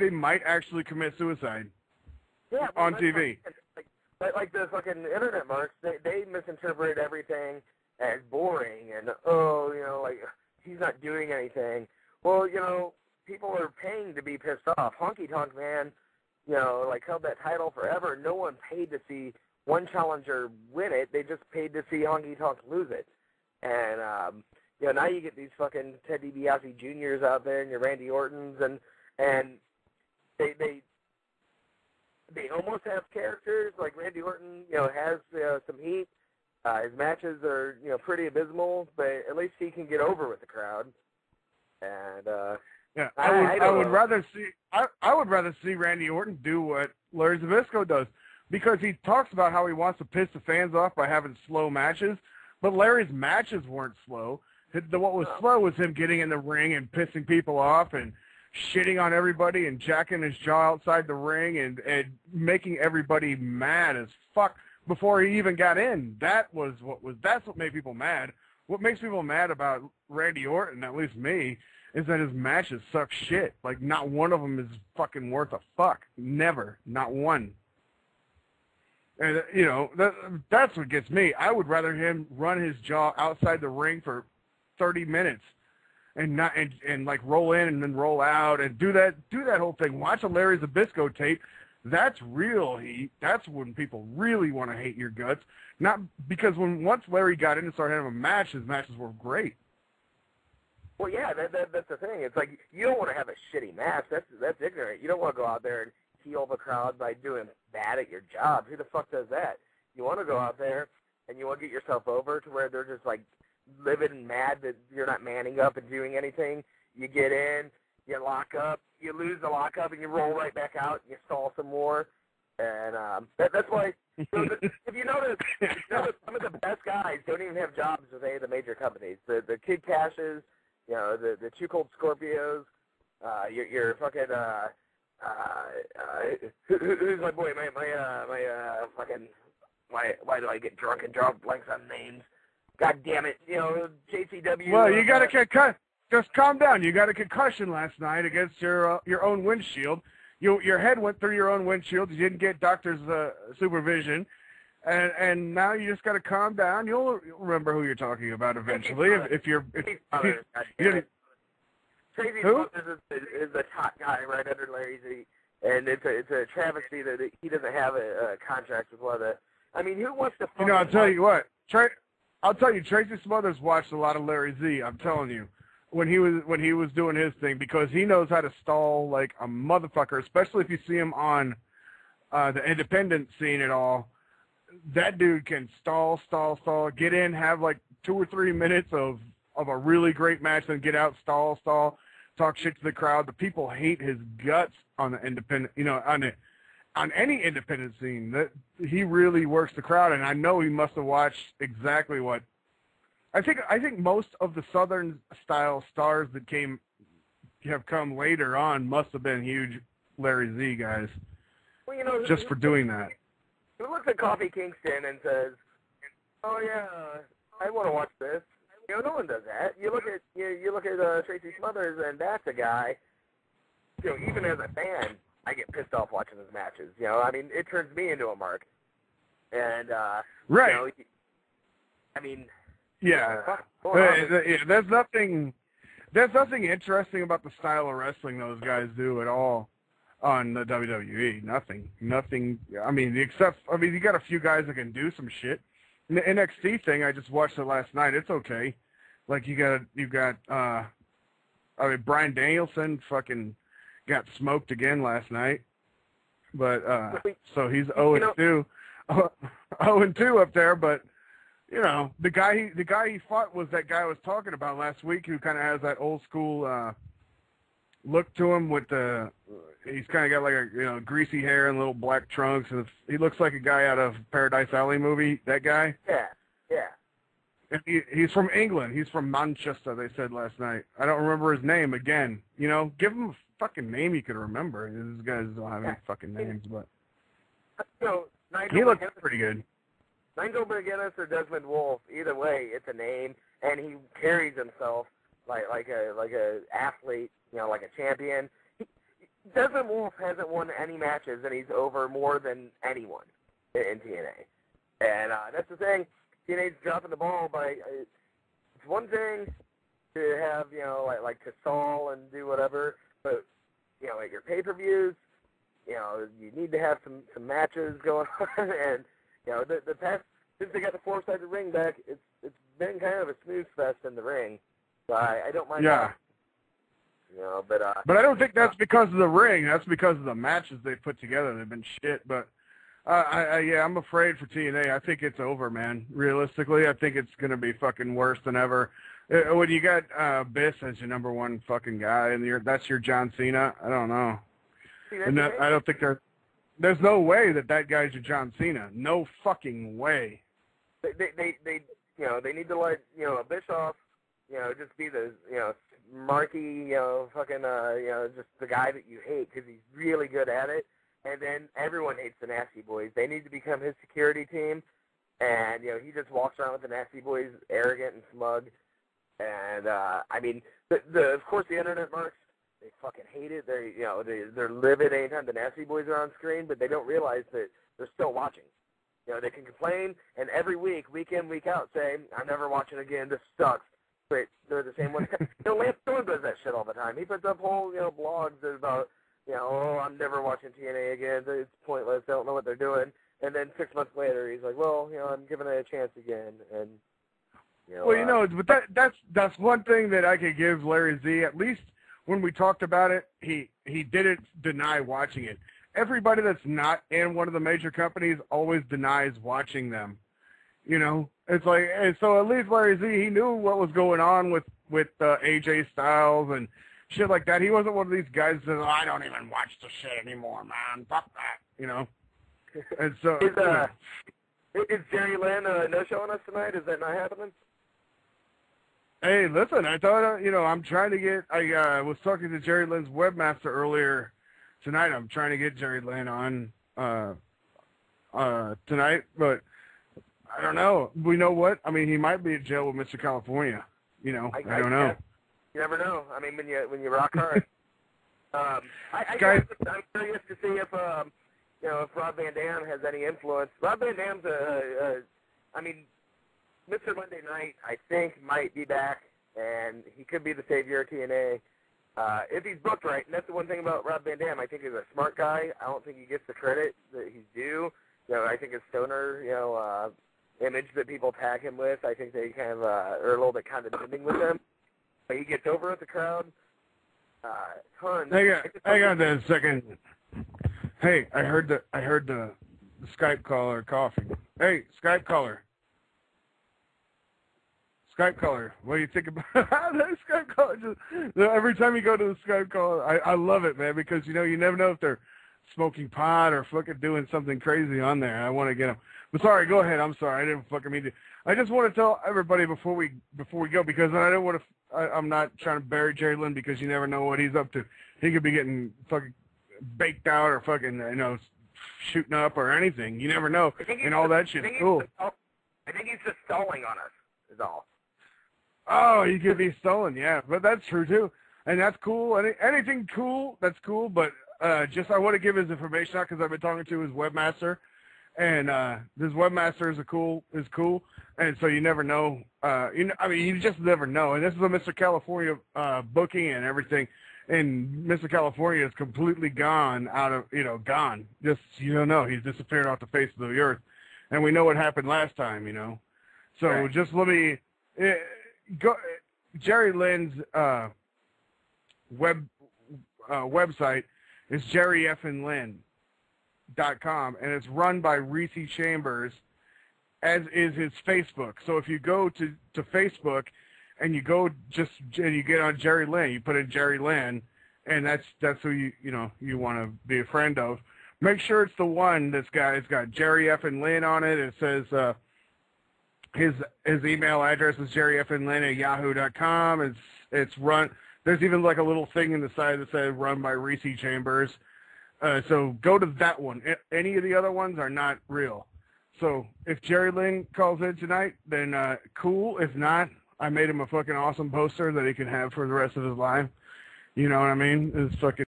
they might actually commit suicide. Yeah, on TV. Like the fucking internet marks, they misinterpret everything as boring and, like, he's not doing anything. Well, people are paying to be pissed off. Honky Tonk Man, like, held that title forever. No one paid to see one challenger win it. They just paid to see Honky Tonk lose it. And, now you get these fucking Ted DiBiase Jr.'s out there and your Randy Ortons, and they almost have characters. Like Randy Orton, has some heat. His matches are, pretty abysmal, but at least he can get over with the crowd. And yeah, I would rather see Randy Orton do what Larry Zbyszko does, because he talks about how he wants to piss the fans off by having slow matches, but Larry's matches weren't slow. What was slow was him getting in the ring and pissing people off and shitting on everybody and jacking his jaw outside the ring and making everybody mad as fuck before he even got in. That's what made people mad. What makes people mad about Randy Orton, at least me, is that his matches suck shit. Like, not one of them is fucking worth a fuck. Never. Not one. And, that's what gets me. I would rather him run his jaw outside the ring for 30 minutes and like roll in and then roll out and do that whole thing. Watch a Larry Zbyszko tape. That's real heat. That's when people really want to hate your guts. Not because once Larry got in and started having a match, his matches were great. Well, yeah, that's the thing. It's like, you don't want to have a shitty match. That's ignorant. You don't want to go out there and heal the crowd by doing bad at your job. Who the fuck does that? You want to go out there and you want to get yourself over to where they're just like livid and mad that you're not manning up and doing anything. You get in, you lock up, you lose the lockup, and you roll right back out and you stall some more. And that's why, if you notice, some of the best guys don't even have jobs with any of the major companies. The Kid Cashes, the Too Cold Scorpios, your fucking, who's my boy? My fucking, why do I get drunk and draw blanks on names? God damn it, JCW. Well, you got to get cut. Just calm down. You got a concussion last night against your own windshield. Your head went through your own windshield. You didn't get doctor's supervision, and now you just got to calm down. You'll remember who you're talking about eventually. Tracy Smothers is the top guy right under Larry Z, and it's a travesty that he doesn't have a contract with one of the. I mean, who wants to? I'll tell you what. Tracy Smothers watched a lot of Larry Z. I'm telling you, when he was doing his thing, because he knows how to stall like a motherfucker. Especially if you see him on the independent scene at all. That dude can stall, get in, have like 2 or 3 minutes of a really great match, then get out, stall, talk shit to the crowd. The people hate his guts on the independent, on any independent scene. That he really works the crowd, and I know he must have watched exactly what. I think most of the Southern style stars that have come later on must have been huge Larry Z guys. Well, just for doing that. Who looks at Coffee Kingston and says, "Oh yeah, I want to watch this." No one does that. You look at Tracy Smothers, and that's a guy. Even as a fan, I get pissed off watching his matches. I mean, it turns me into a mark. And right. I mean, yeah. There's nothing interesting about the style of wrestling those guys do at all on the WWE. Nothing. I mean, you got a few guys that can do some shit. The NXT thing, I just watched it last night. It's okay. Like you've got Bryan Danielson fucking got smoked again last night. But so he's 0-2. 0-2 up there, but the guy he fought was that guy I was talking about last week, who kind of has that old school look to him with he's kind of got like a greasy hair and little black trunks, and he looks like a guy out of Paradise Alley movie. That guy. Yeah. And he's from England. He's from Manchester. They said last night. I don't remember his name again. Give him a fucking name you could remember. These guys don't have any fucking names, but he looks pretty good. Nigel McGuinness or Desmond Wolfe, either way, it's a name, and he carries himself like a athlete, like a champion. Desmond Wolf hasn't won any matches, and he's over more than anyone in TNA. And that's the thing. TNA's dropping the ball by. It's one thing to have, you know, like to stall and do whatever, but you know, at your pay-per-views, you know, you need to have some matches going on, and you know, the past since they got the four-sided ring back, it's been kind of a snooze fest in the ring. So I don't mind. Yeah. That. You know, but I don't think that's because of the ring. That's because of the matches they put together. They've been shit. But I'm afraid for TNA. I think it's over, man. Realistically, I think it's gonna be fucking worse than ever. When you got Biss as your number one fucking guy, and that's your John Cena, I don't know. And I don't think there's no way that guy's your John Cena. No fucking way. They you know, they need to let, you know, Bischoff, you know, just be the, you know, marky, you know, fucking, you know, just the guy that you hate because he's really good at it. And then everyone hates the Nasty Boys. They need to become his security team. And, you know, he just walks around with the Nasty Boys, arrogant and smug. And, I mean, of course, the internet marks, they fucking hate it. They're livid anytime the Nasty Boys are on screen, but they don't realize that they're still watching. You know, they can complain, and every week, week in, week out, say, I'm never watching again, this sucks. But they're the same one. You know, Lance Storm does that shit all the time. He puts up whole, you know, blogs about, you know, oh, I'm never watching TNA again. It's pointless. They don't know what they're doing. And then 6 months later, he's like, well, you know, I'm giving it a chance again. And, you know. Well, you know, but that's one thing that I could give Larry Z. At least when we talked about it, he didn't deny watching it. Everybody that's not in one of the major companies always denies watching them. You know, it's like, and so at least Larry Z, he knew what was going on with AJ Styles and shit like that. He wasn't one of these guys that says, oh, I don't even watch the shit anymore, man. Fuck that, you know. And so is Jerry Lynn no showing us tonight? Is that not happening? Hey, listen, I thought, you know, I'm trying to get. I was talking to Jerry Lynn's webmaster earlier tonight. I'm trying to get Jerry Lynn on tonight, but I don't know. We know what? I mean, he might be in jail with Mr. California. You know, I don't know. You never know. I mean, when you rock hard. I'm curious to see if you know, if Rob Van Dam has any influence. Rob Van Dam's I mean, Mr. Monday Night, I think, might be back, and he could be the savior of TNA. If he's booked right, and that's the one thing about Rob Van Dam. I think he's a smart guy. I don't think he gets the credit that he's due. You know, I think his stoner, you know, image that people tag him with, I think they kind of are a little bit condescending with him. But he gets over with the crowd. Tons. Hang on there a second. Hey, I heard the Skype caller coughing. Hey, Skype caller. Skype caller. What do you think about that Skype caller? Every time you go to the Skype caller, I love it, man, because, you know, you never know if they're smoking pot or fucking doing something crazy on there. I want to get them. But sorry, go ahead. I'm sorry. I didn't fucking mean to. I just want to tell everybody before we go, because I don't want to. I'm not trying to bury Jerry Lynn, because you never know what he's up to. He could be getting fucking baked out or fucking, you know, shooting up or anything. You never know. And all that shit. Cool. I think he's just stalling on us, is all. Oh, he could be stolen, yeah. But that's true, too. And that's cool. Anything cool, that's cool. But just I want to give his information out, because I've been talking to his webmaster. And this webmaster is cool. And so you never know. I mean, you just never know. And this is a Mr. California booking and everything. And Mr. California is completely gone gone. Just, you don't know. He's disappeared off the face of the earth. And we know what happened last time, you know. So right. Just let me go. Jerry Lynn's website is jerryfnlynn.com, and it's run by Reese Chambers, as is his Facebook. So if you go to Facebook and you go and you get on Jerry Lynn, you put in Jerry Lynn, and that's who you want to be a friend of. Make sure it's the one that's got Jerry F. and Lynn on it. It says his email address is jerryfnlynn@yahoo.com. It's run. There's even like a little thing in the side that says run by Reese Chambers. So go to that one. Any of the other ones are not real. So if Jerry Lynn calls in tonight, then cool. If not, I made him a fucking awesome poster that he can have for the rest of his life. You know what I mean? It's fucking